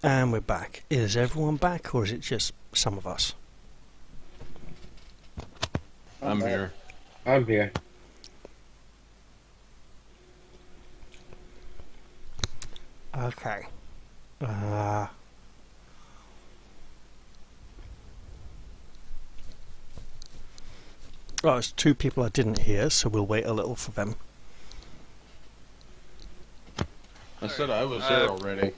And we're back. Is everyone back, or is it just some of us? I'm here. I'm here. Okay. Well, it's two people I didn't hear, so we'll wait a little for them. I said I was here already.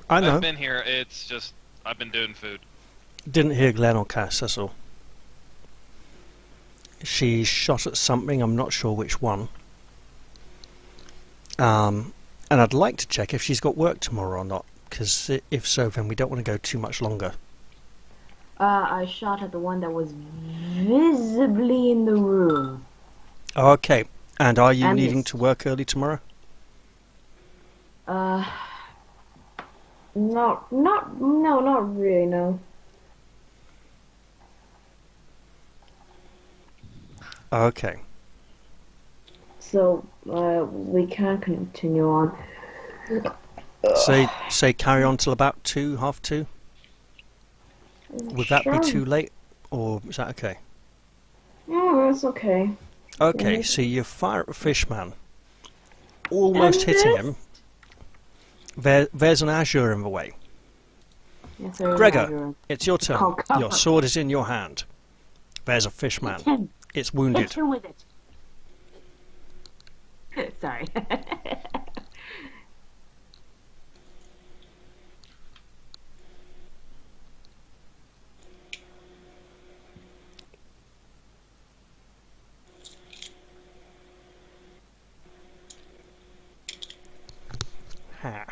I know. I've been here, it's just, I've been doing food. Didn't hear Glenn or Cass, that's all. She shot at something, I'm not sure which one. And I'd like to check if she's got work tomorrow or not, because if so, then we don't want to go too much longer. I shot at the one that was visibly in the room. Okay, and are you And needing missed. to work early tomorrow? No, not really, no. Okay. So, we can continue on. Say carry on till about 2, half 2? Would that be Sure. too late, or is that okay? No, that's okay. Okay, Mhm. so you fire at the fishman, almost And hitting this- him. There's an azure in the way. Yes, there is Gregor, azure. it's your turn. Oh, come Your on. sword is in your hand. There's a fishman. It's wounded. Hit her with it. Sorry. Ha.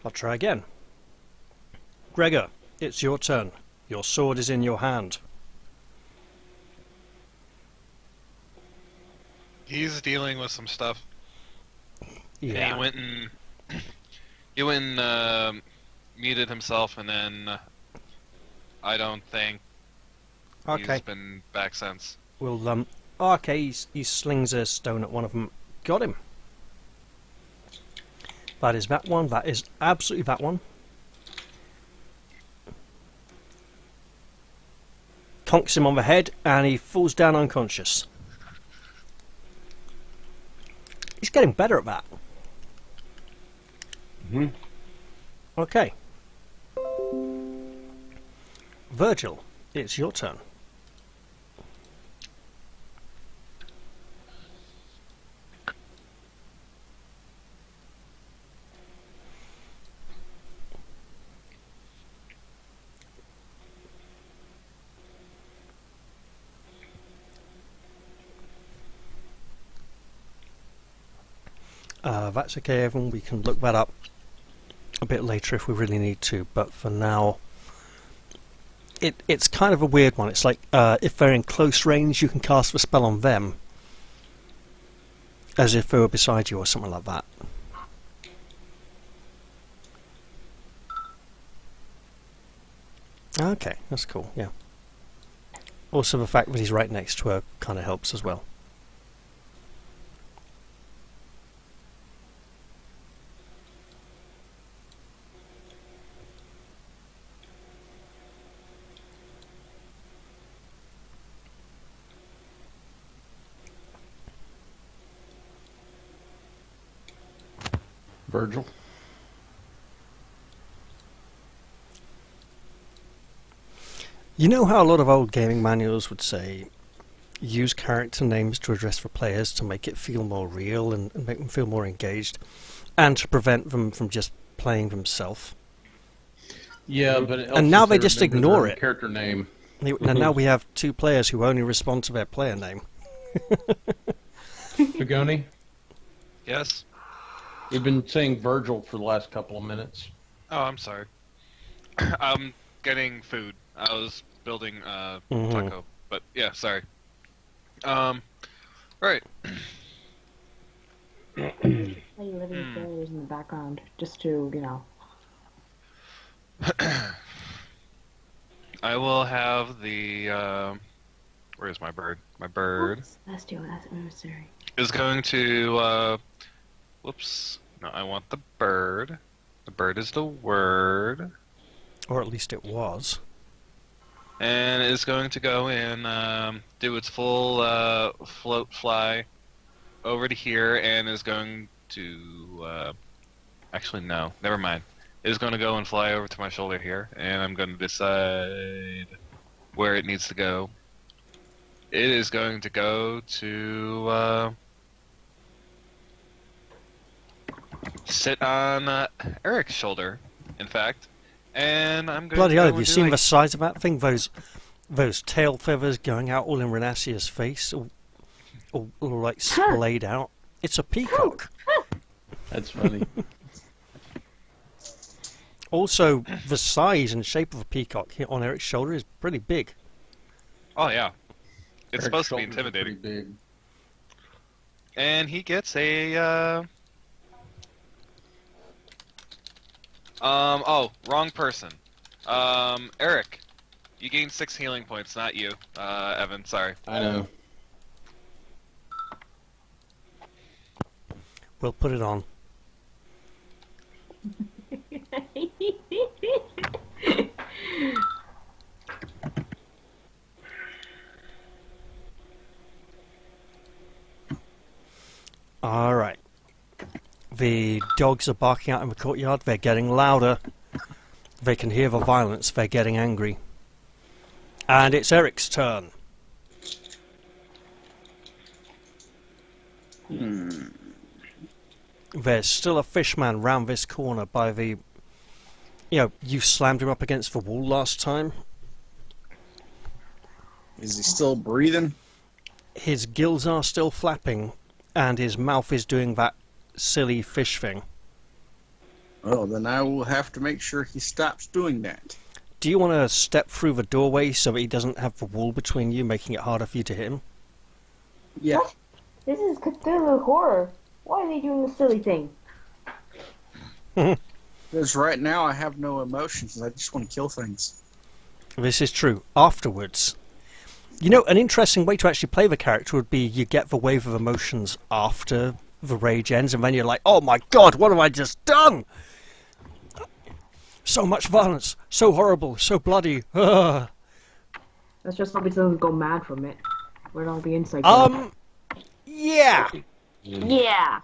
I'll try again. Gregor, it's your turn. Your sword is in your hand. He's dealing with some stuff. Yeah. He went and muted himself, and then I don't think Okay. he's been back since. Well, okay, he slings a stone at one of them. Got him. That is that one. That is absolutely that one. Conks him on the head, and he falls down unconscious. He's getting better at that. Hmm. Okay. Virgil, it's your turn. That's okay, everyone. We can look that up a bit later if we really need to, but for now, it's kind of a weird one. It's like if they're in close range, you can cast the spell on them, as if they were beside you or something like that. Okay, that's cool, yeah. Also, the fact that he's right next to her kind of helps as well. Virgil. You know how a lot of old gaming manuals would say use character names to address the players to make it feel more real and make them feel more engaged, and to prevent them from just playing themselves? Yeah, but it helps And now if they just remember ignore their it. Character name. And now we have two players who only respond to their player name. Pagoni, Yes? you've been saying Virgil for the last couple of minutes. Oh, I'm sorry. I'm getting food. I was building Mhm. taco. But yeah, sorry. Right. living fairies in the background, just to, you know. I will have the. Where's my bird? My bird Let's do it. That's unnecessary. is going to. Whoops. No, I want the bird. The bird is the word. Or at least it was. And is going to go in, do its full float fly over to here, and is going to. Actually, no. Never mind. It is going to go and fly over to my shoulder here, and I'm going to decide where it needs to go. It is going to go to sit on Eric's shoulder, in fact, and I'm going Bloody to hell, go have you and do seen a- the size of that thing? Those tail feathers going out all in Renacia's face, all like splayed out. It's a peacock. That's funny. Also, the size and shape of a peacock here on Eric's shoulder is pretty big. Oh yeah, it's Eric's supposed to be shoulders are intimidating. pretty big. And he gets a. Oh, wrong person. Eric, you gained 6 healing points, not you. Evan, sorry. I know. We'll put it on. Alright. The dogs are barking out in the courtyard. They're getting louder. They can hear the violence. They're getting angry. And it's Eric's turn. There's still a fishman round this corner by the... you slammed him up against the wall last time. Is he still breathing? His gills are still flapping, and his mouth is doing that silly fish thing. Oh, then I will have to make sure he stops doing that. Do you want to step through the doorway so that he doesn't have the wall between you, making it harder for you to hit him? Yeah. What? This is Cthulhu horror. Why are they doing this silly thing? Because right now I have no emotions. I just want to kill things. This is true. Afterwards. An interesting way to actually play the character would be you get the wave of emotions after the rage ends, and then you're like, oh my god, what have I just done? So much violence, so horrible, so bloody. Ugh. That's just so he doesn't go mad from it. Where'd all the insight Yeah. Yeah.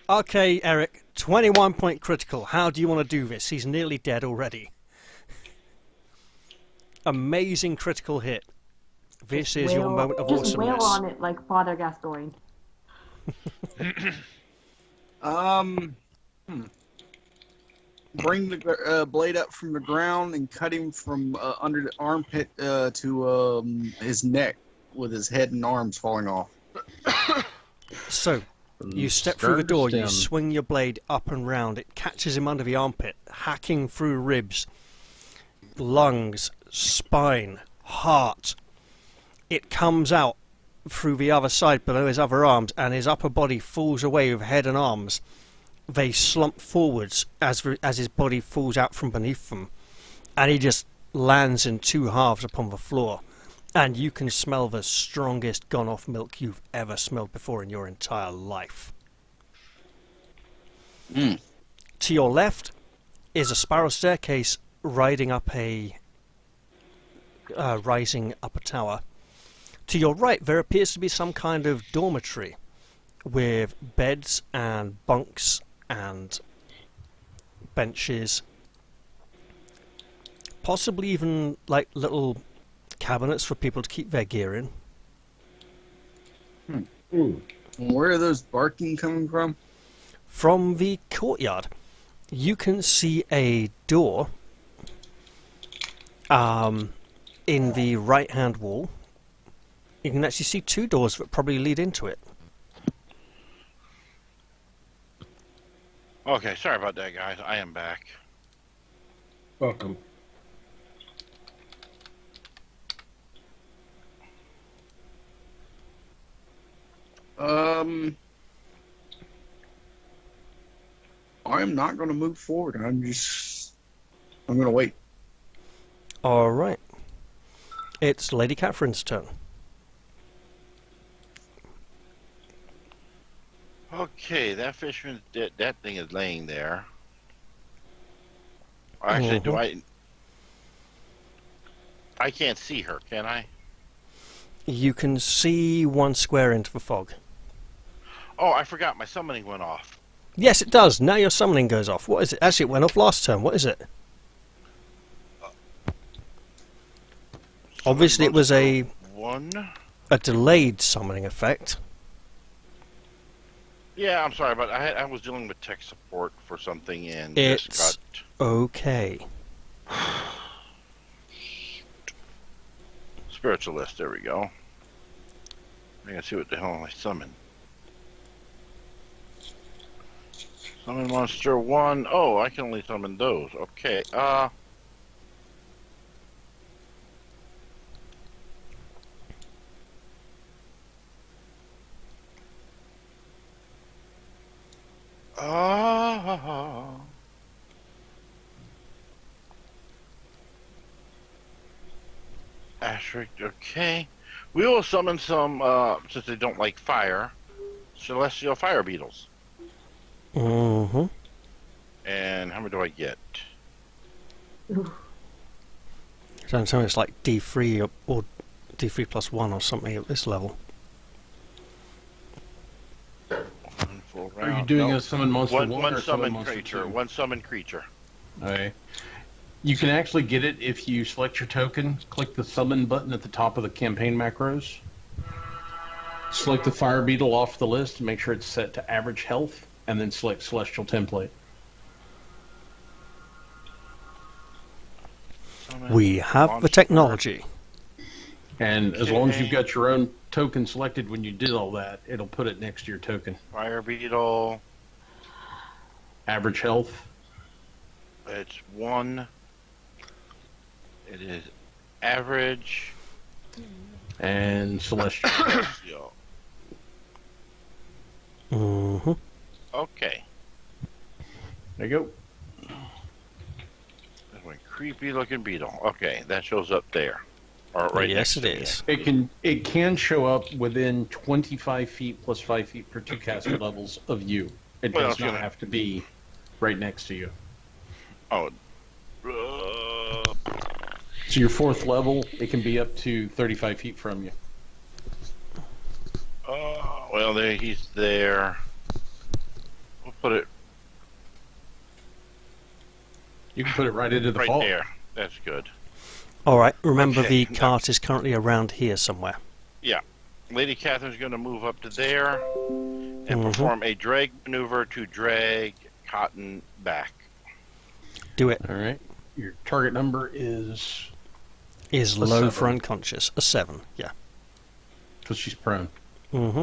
Okay, Eric, 21 point critical. How do you want to do this? He's nearly dead already. Amazing critical hit. This is your moment of just wail awesomeness. on it like Father Gascoigne. Bring the blade up from the ground and cut him from under the armpit to his neck with his head and arms falling off. So, you step through the door, you swing your blade up and round, it catches him under the armpit, hacking through ribs, lungs, spine, heart. It comes out through the other side below his other arms, and his upper body falls away with head and arms. They slump forwards as his body falls out from beneath them, and he just lands in 2 halves upon the floor. And you can smell the strongest gone-off milk you've ever smelled before in your entire life. To your left is a spiral staircase rising up a tower. To your right, there appears to be some kind of dormitory with beds and bunks and benches, possibly even like little cabinets for people to keep their gear in. Where are those barking coming from? From the courtyard, you can see a door in the right-hand wall. You can actually see 2 doors that probably lead into it. Okay, sorry about that, guys. I am back. Welcome. I'm not going to move forward. I'm going to wait. All right. It's Lady Catherine's turn. Okay, that fisherman, that thing is laying there. Actually, do I can't see her, can I? You can see 1 square into the fog. Oh, I forgot. My summoning went off. Yes, it does. Now your summoning goes off. What is it? Actually, it went off last turn. What is it? Obviously, it was a delayed summoning effect. Yeah, I'm sorry, but I was dealing with tech support for something and It's just okay. Spiritualist. There we go. I gotta see what the hell I summon. Summon monster 1. Oh, I can only summon those. Okay. Asterisk, okay. We will summon some, since they don't like fire, celestial fire beetles. Mm-hmm. And how many do I get? So it's like D3 or D3 plus 1 or something at this level. One full Are you round. doing No. a summon monster one One or summon monster creature. 2? One summon creature. Okay. You can actually get it if you select your token, click the summon button at the top of the campaign macros. Select the fire beetle off the list and make sure it's set to average health, and then select celestial template. Summon We have the monster. technology. And as long as you've Okay. got your own token selected when you did all that, it'll put it next to your token. Fire beetle. Average health. It's 1. It is average. And celestial. Celestial. Mm-hmm. Okay. There you go. That's one creepy looking beetle. Okay, that shows up there. Or right Yes, next it to me. is. It can show up within 25 feet plus 5 feet per 2 caster levels of you. It Well, does it's not gonna- have to be right next to you. Oh. So your 4th level, it can be up to 35 feet from you. Well, there he's there. We'll put it You can put it right into the right vault. there. That's good. All right. Remember, Okay, the now- cart is currently around here somewhere. Lady Catherine's going to move up to there and Mhm. perform a drag maneuver to drag Cotton back. Do it. All right. Your target number is Is A low for 7. unconscious. A 7. Yeah. because she's prone. Mm-hmm.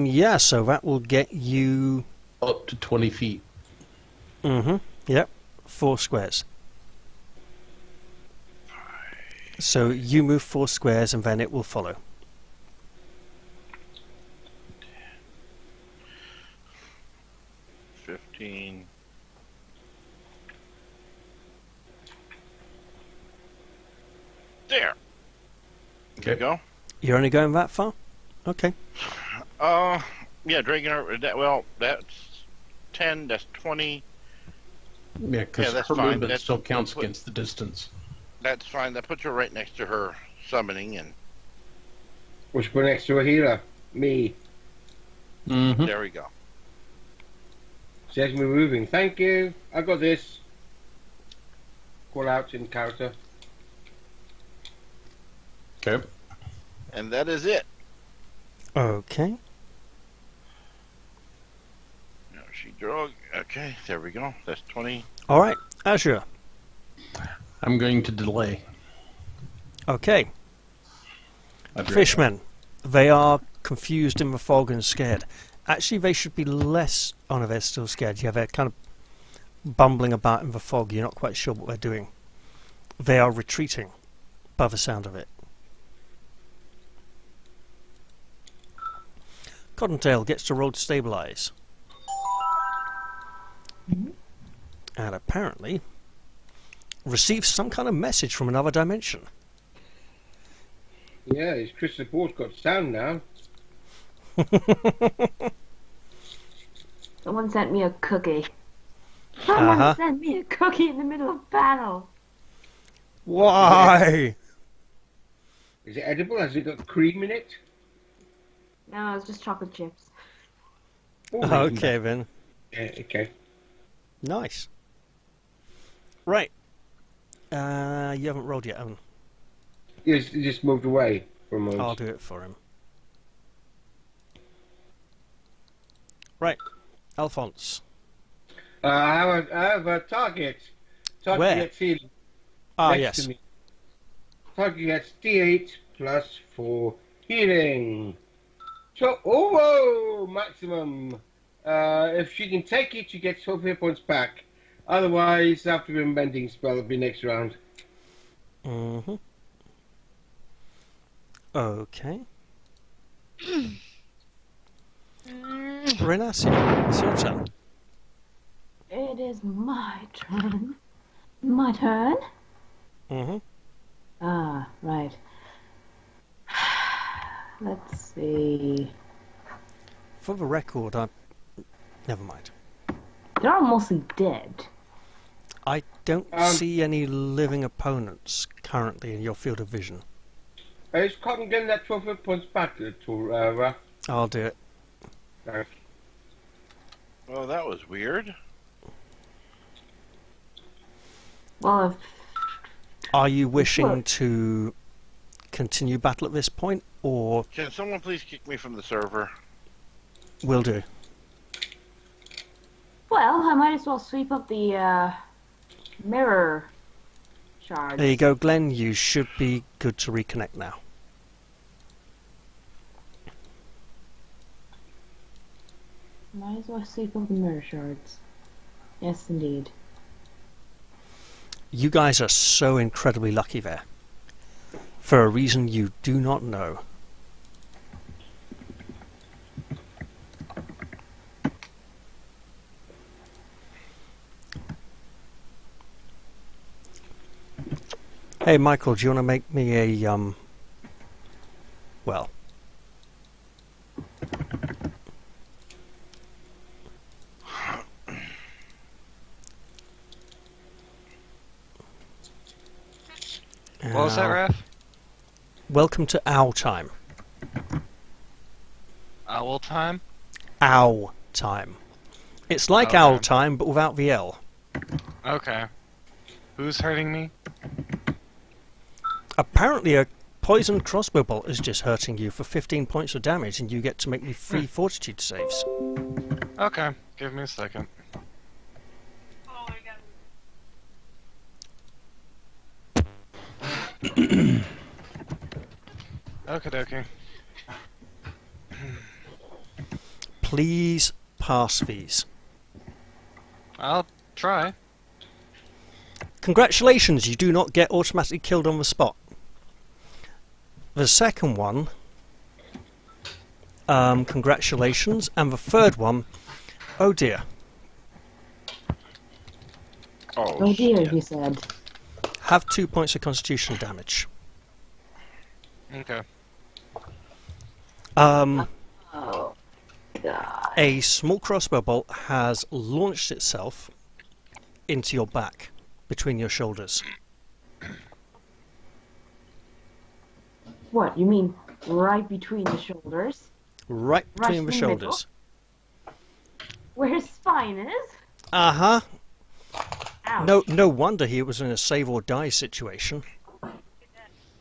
Yeah. So that will get you. Up to 20 feet. Mm-hmm. Yep. 4 squares. So you move 4 squares and then it will follow. 15. There. There you go. You're only going that far? Okay. Yeah, dragging her. Well, that's 10. That's 20. Yeah, because Yeah, that's her fine. movement That's- still counts against the distance. That's fine. That puts her right next to her summoning, and Which put next to a healer? Me. Mm-hmm. there we go. Says me moving. Thank you. I got this. Call out in character. Okay. And that is it. Okay. No, she drug. Okay, there we go. That's 20. All right. Azure. I'm going to delay. Okay. I'll be right Fishmen. They are confused in the fog and scared. Actually, they should be less. Oh no, they're still scared. Yeah, they're kind of bumbling about in the fog. You're not quite sure what they're doing. They are retreating by the sound of it. Cottontail gets to roll to stabilize. Mhm. And apparently receives some kind of message from another dimension. Yeah, his crystal ball's got sound now. Someone sent me a cookie. Someone Uh-huh. sent me a cookie in the middle of battle. Why? Is it edible? Has it got cream in it? No, it's just chocolate chips. Oh, even Okay better. then. Yeah, okay. Nice. Right. You haven't rolled yet, haven't He just moved away for a you? moment. I'll do it for him. Right. Alphonse. I have a target. Target Where? gets healed Ah, next yes. to me. Target gets D8 plus 4 healing. So, oh, maximum. If she can take it, she gets 12 hit points back. Otherwise, after a mending spell, it'll be next round. Mm-hmm. Okay. Renacia, it's your turn. It is my turn. My turn? Mm-hmm. Ah, right. Let's see. For the record, never mind. They're all mostly dead. I don't Um, see any living opponents currently in your field of vision. Is Cotton getting that 12 hit points back to Raph? I'll do it. Thanks. Well, that was weird. Well, if Are you wishing to continue battle at this point, or Can someone please kick me from the server? will do? well, I might as well sweep up the mirror shards. There you go, Glenn. You should be good to reconnect now. Might as well sweep up the mirror shards. Yes, indeed. You guys are so incredibly lucky there. For a reason you do not know. Hey Michael, do you want to make me a well, What was that, Raph? welcome to Owl Time. Owl time? Owl Time. It's like Okay. Owl Time, but without the L. Okay. Who's hurting me? Apparently a poisoned crossbow bolt is just hurting you for 15 points of damage, and you get to make me 3 fortitude saves. Okay, give me a second. Okie dokie. Please pass these. I'll try. Congratulations, you do not get automatically killed on the spot. The second one, congratulations. And the third one, oh dear. Oh dear, shit. he said. Have 2 points of constitution damage. Okay. Oh, God. A small crossbow bolt has launched itself into your back, between your shoulders. What, you mean right between the shoulders? Right Right between the in the middle? shoulders. Where his spine is? Uh-huh. Ouch. No wonder he was in a save or die situation.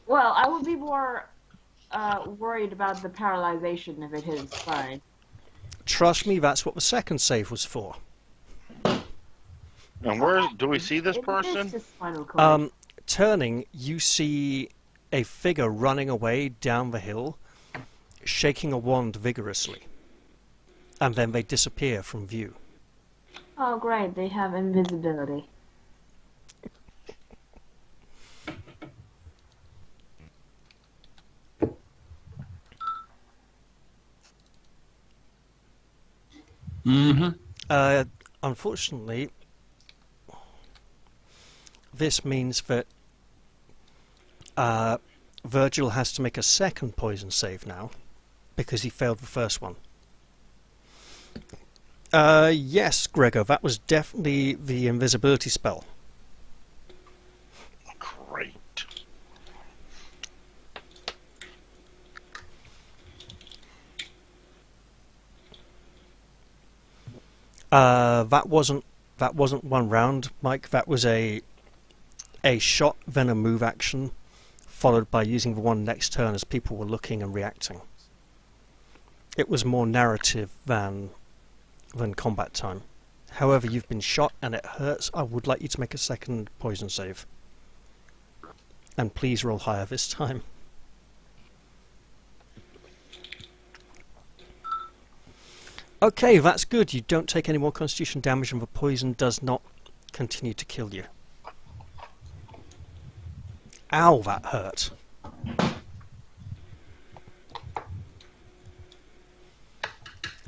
Well, I would be more worried about the paralyzation if it hit his spine. Trust me, that's what the second save was for. And where do we see this It person? is his spinal cord. Turning, you see a figure running away down the hill, shaking a wand vigorously. And then they disappear from view. Oh, great, they have invisibility. Mm-hmm. Unfortunately, this means that Virgil has to make a second poison save now because he failed the first one. Yes, Gregor, that was definitely the invisibility spell. Great. That wasn't one round, Mike. That was a shot, then a move action, followed by using the one next turn as people were looking and reacting. It was more narrative than combat time. However, you've been shot and it hurts. I would like you to make a second poison save. And please roll higher this time. Okay, that's good. You don't take any more constitution damage and the poison does not continue to kill you. Ow, that hurt.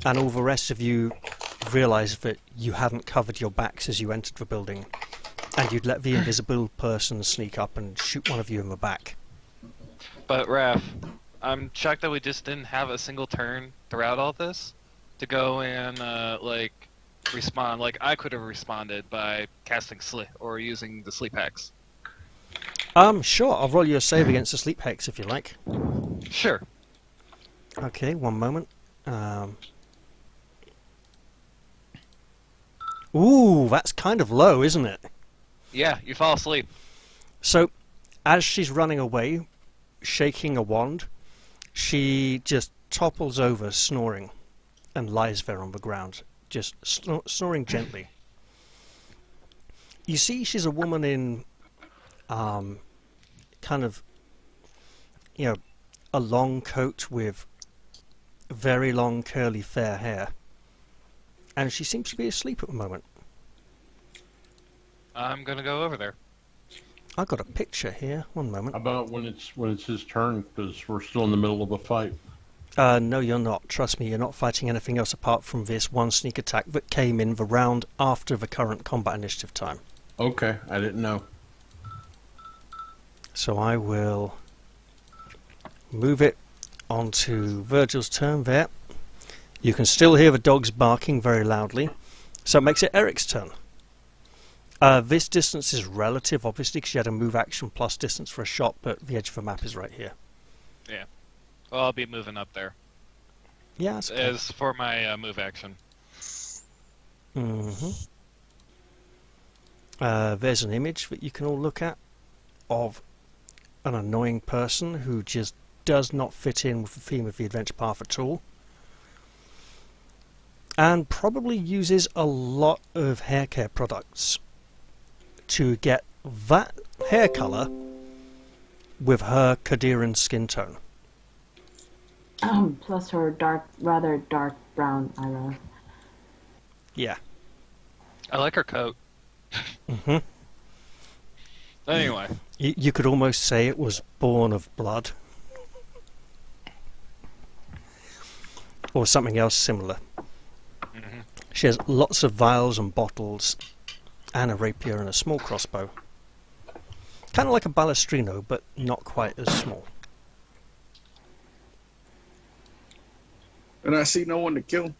And all the rest of you realise that you hadn't covered your backs as you entered the building, and you'd let the invisible person sneak up and shoot one of you in the back. But Raph, I'm shocked that we just didn't have a single turn throughout all this to go and respond. Like I could have responded by casting sleep or using the sleep hex. Sure. I'll roll you a save against the sleep hex if you like. Sure. Okay, one moment. Ooh, that's kind of low, isn't it? Yeah, you fall asleep. So, as she's running away, shaking a wand, she just topples over, snoring, and lies there on the ground, just snoring gently. You see, she's a woman in, kind of, a long coat with very long, curly, fair hair, and she seems to be asleep at the moment. I'm gonna go over there. I got a picture here. One moment. How about when it's his turn? Because we're still in the middle of a fight. No, you're not. Trust me, you're not fighting anything else apart from this one sneak attack that came in the round after the current combat initiative time. Okay, I didn't know. So I will move it onto Virgil's turn there. You can still hear the dogs barking very loudly, so it makes it Eric's turn. This distance is relative, obviously, because you had a move action plus distance for a shot, but the edge of the map is right here. Yeah. Well, I'll be moving up there. Yeah, that's okay. As for my move action. Mm-hmm. There's an image that you can all look at of an annoying person who just does not fit in with the theme of the adventure path at all. And probably uses a lot of hair care products to get that hair colour with her Kadiran skin tone. Plus her rather dark brown eyebrows. Yeah. I like her coat. Mm-hmm. Anyway. You could almost say it was born of blood. Or something else similar. Mm-hmm. She has lots of vials and bottles, and a rapier and a small crossbow. Kind of like a balestrino, but not quite as small. And I see no one to kill.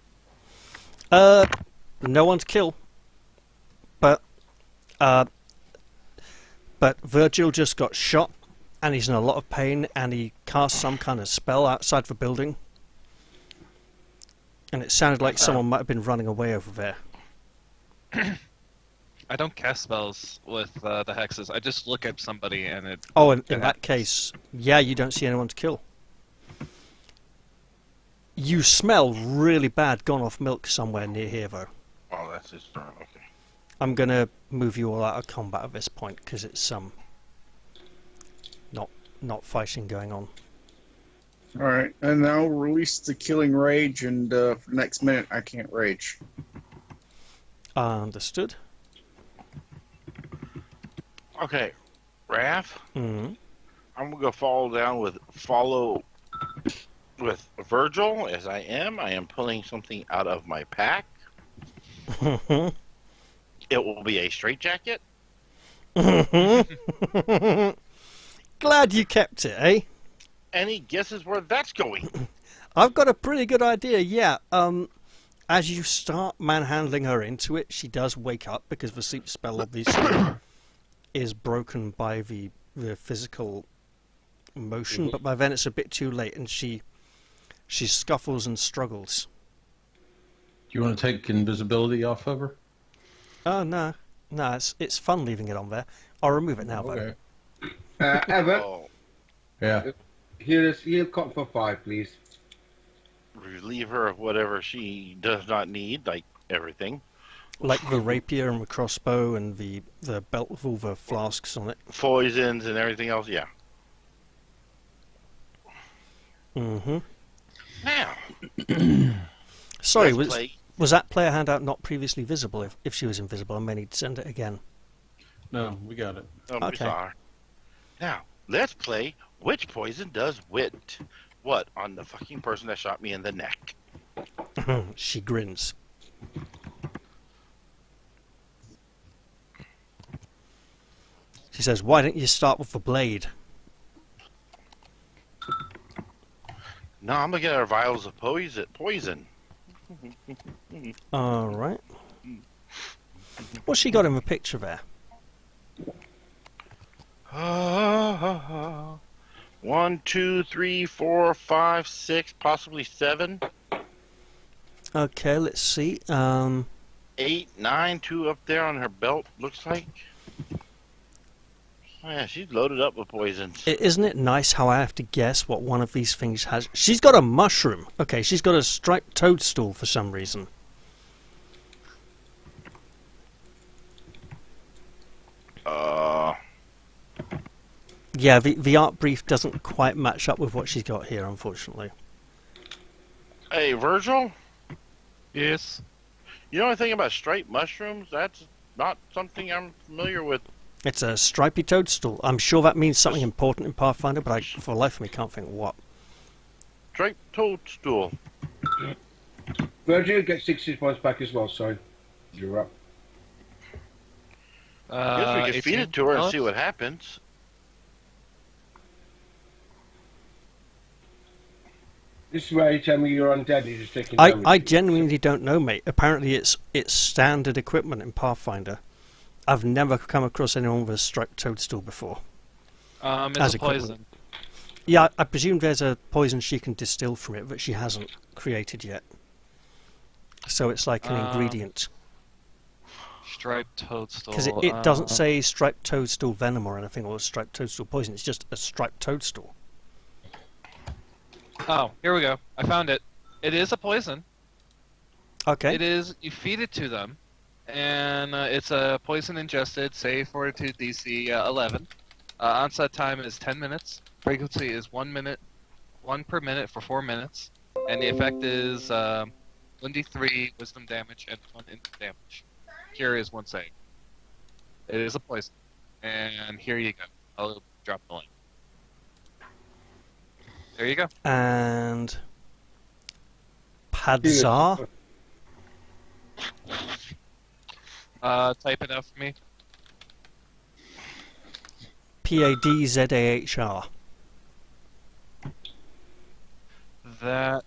No one to kill. But Virgil just got shot, and he's in a lot of pain, and he cast some kind of spell outside the building. And it sounded like someone might have been running away over there. I don't cast spells with the hexes. I just look at somebody and it... Oh, in that case, yeah, you don't see anyone to kill. You smell really bad gone-off milk somewhere near here, though. Oh, that's his turn. Okay. I'm going to move you all out of combat at this point, because it's not fighting going on. Alright, and I'll release the killing rage, and for the next minute I can't rage. Understood. Okay, Raph, Mm-hmm. I'm gonna follow with Virgil as I am. I am pulling something out of my pack. It will be a straitjacket. Glad you kept it, eh? Any guesses where that's going? I've got a pretty good idea, yeah. As you start manhandling her into it, she does wake up because the sleep spell obviously is broken by the physical motion, but by then it's a bit too late and she scuffles and struggles. Do you want to take invisibility off of her? Oh, no, it's fun leaving it on there. I'll remove it now, though. Okay. Evan, Oh, heal cotton for 5, please. relieve her of whatever she does not need, like everything. Like the rapier and the crossbow and the belt with all the flasks on it. Poisons and everything else, yeah. Mm-hmm. Now, Sorry, let's play. was that player handout not previously visible? If she was invisible, I may need to send it again. No, we got it. Oh, Okay. bizarre. Now, let's play Which Poison Does Wit? What, on the fucking person that shot me in the neck? She grins. She says, "Why don't you start with the blade?" No, I'm gonna get our vials of poison. All right. What's she got in the picture there? 1, 2, 3, 4, 5, 6, possibly 7, Okay, let's see. 8, 9, 2 up there on her belt, looks like. Oh, yeah, she's loaded up with poisons. Isn't it nice how I have to guess what one of these things has? She's got a mushroom. Okay, she's got a striped toadstool for some reason. Yeah, the art brief doesn't quite match up with what she's got here, unfortunately. Hey, Virgil, Yes. you know anything about striped mushrooms? That's not something I'm familiar with. It's a stripy toadstool. I'm sure that means something important in Pathfinder, but I, for the life of me, can't think what. Striped toadstool. Virgil, get 60 points back as well, sorry. You're up. Guess we can feed it to her and see what happens. This is where you tell me you're undead, you're just taking I damage. genuinely don't know, mate. Apparently it's standard equipment in Pathfinder. I've never come across anyone with a striped toadstool before. It's As a equipment. poison. Yeah, I presume there's a poison she can distill from it that she hasn't created yet. So it's like an ingredient. Striped toadstool. Because it doesn't say striped toadstool venom or anything, or striped toadstool poison. It's just a striped toadstool. Oh, here we go. I found it. It is a poison. Okay. It is. You feed it to them, and it's a poison ingested. Save fortitude DC 11. Onset time is 10 minutes. Frequency is 1 minute, 1 per minute for 4 minutes, and the effect is 1d3 wisdom damage and 1 instant damage. Cure is 1 save. It is a poison, and here you go. I'll drop the link. There you go. And Padzar. Type it out for me. Padzahr. That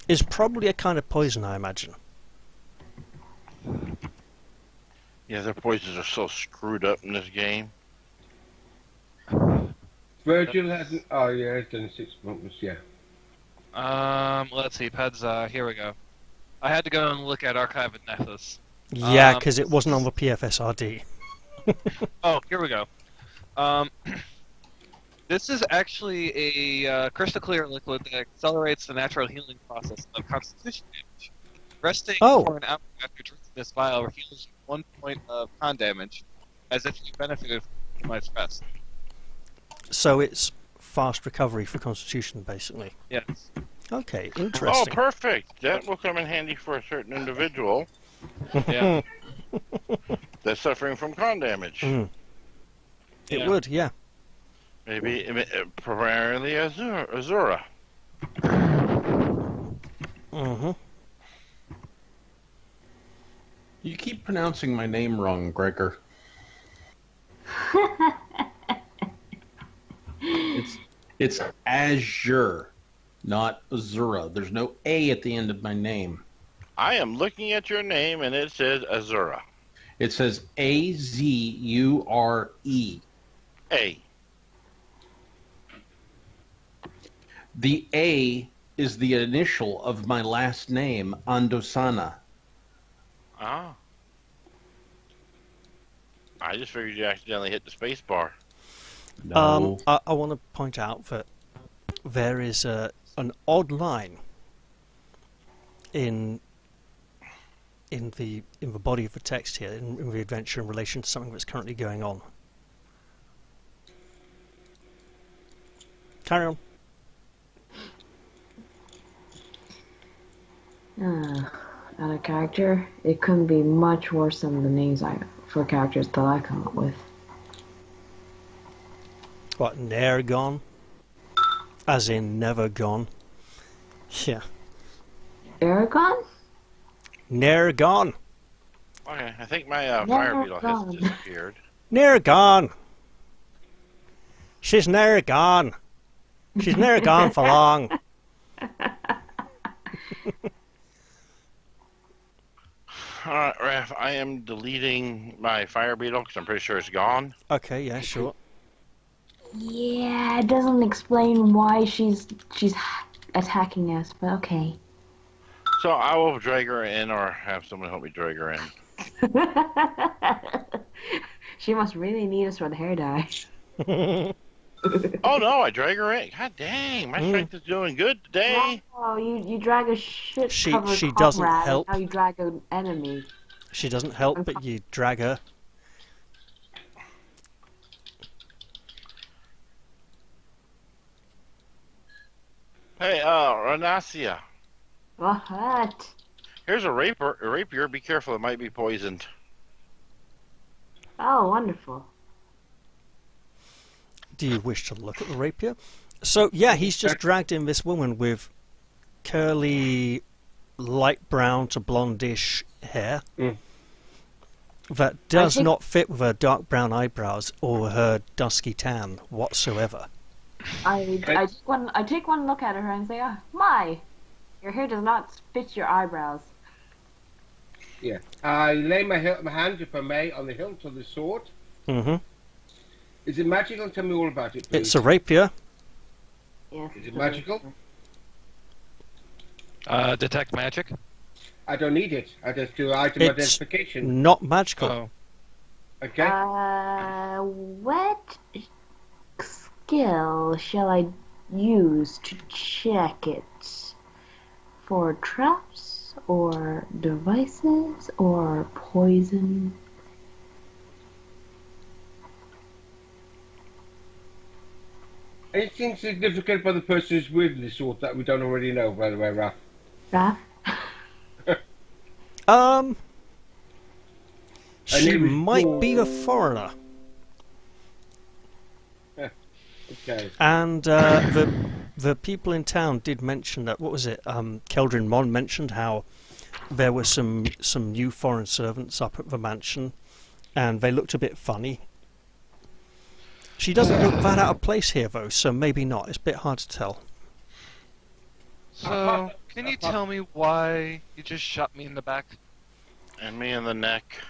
Is probably a kind of poison, I imagine. Yeah, their poisons are so screwed up in this game. Virgil hasn't... Oh, yeah, he's done 6 months, yeah. let's see, Peds, here we go. I had to go and look at Archive of Nethys. Yeah, because it wasn't on the PFSRD. Oh, here we go. This is actually a crystal clear liquid that accelerates the natural healing process of constitution damage. Resting for an hour after drinking this vial heals you 1 point of con damage, as if you benefited from too much rest. So it's fast recovery for Constitution, basically. Yes. Okay, Oh, interesting. perfect. That will come in handy for a certain individual Yeah. that's suffering from con damage. Mm. It Yeah. would, yeah. Maybe primarily Azura. Mm-hmm. You keep pronouncing my name wrong, Gregor. It's Azure, not Azura. There's no A at the end of my name. I am looking at your name, and it says Azura. It says Azure. A. The A is the initial of my last name, Andosana. Ah. I just figured you accidentally hit the space bar. No. I want to point out that there is an odd line in the body of the text here, in the adventure, in relation to something that's currently going on. Carry on. Out of character, it couldn't be much worse than the names for characters that I come up with. What, ne'er gone? As in never gone? Yeah. Aragon? Ne'er gone. Okay, I think my fire beetle has disappeared. Ne'er gone. She's ne'er gone. She's ne'er gone for long. Alright, Raph, I am deleting my fire beetle because I'm pretty sure it's gone. Okay, yeah, sure. Yeah, it doesn't explain why she's attacking us, but okay. So I will drag her in or have someone help me drag her in. She must really need us for the hair dye. Oh no, I drag her in. God dang, my strength is doing good today. Oh, you drag a shit covered She doesn't comrade, help. Now you drag an enemy. She doesn't help, but you drag her. Hey, Renacia. What? Here's a rapier. Be careful, it might be poisoned. Oh, wonderful. Do you wish to look at the rapier? So, yeah, he's just dragged in this woman with curly, light brown to blondish hair that does not fit with her dark brown eyebrows or her dusky tan whatsoever. I take one look at her and say, oh, my, your hair does not fit your eyebrows. Yeah. I lay my hand, if I may, on the hilt of the sword. Mm-hmm. Is it magical? Tell me all about it, please. It's a rapier. Yes. Is it magical? Detect magic. I don't need it. I just do item It's identification. not magical. Oh. Okay. What skill shall I use to check it? For traps, or devices, or poison? Anything significant for the person who's wielding the sword that we don't already know, by the way, Raph? Raph? She name is might Paul. be a foreigner. Okay. And the people in town did mention that, what was it, Keldrin Mon mentioned how there were some new foreign servants up at the mansion, and they looked a bit funny. She doesn't look that out of place here, though, so maybe not. It's a bit hard to tell. So, can you tell me why you just shot me in the back? And me in the neck.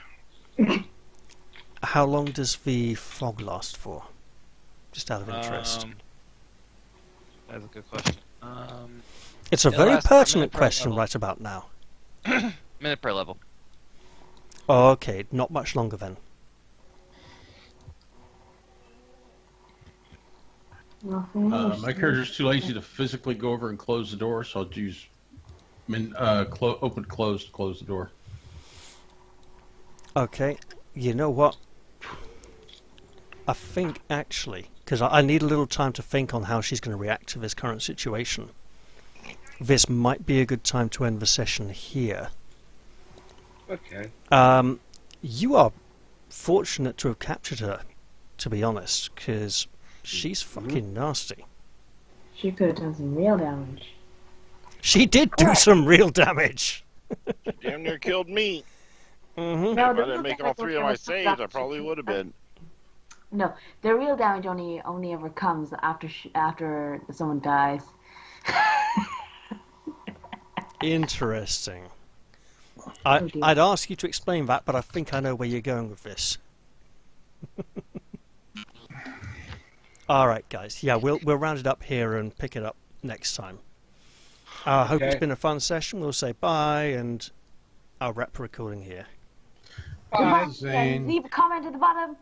How long does the fog last for? Just out of interest. That's a good question. It's a it very lasts a pertinent minute per question level. right about now. Minute per level. Oh, okay, not much longer then. My character's too lazy to physically go over and close the door, so I'll use open, close to close the door. Okay, you know what? I think actually, because I need a little time to think on how she's going to react to this current situation, this might be a good time to end the session here. Okay. You are fortunate to have captured her, to be honest, because she's fucking nasty. She could have done some real damage. She did do some real damage. Damn near killed me. Mm-hmm. No, If I didn't make all 3 of my saves, I probably would have been. No, the real damage only ever comes after someone dies. Interesting. Oh, dear. I'd ask you to explain that, but I think I know where you're going with this. All right, guys. Yeah, we'll round it up here and pick it up next time. I hope it's Okay. been a fun session. We'll say bye, and I'll wrap the recording here. Bye. Yeah, leave a comment at the bottom.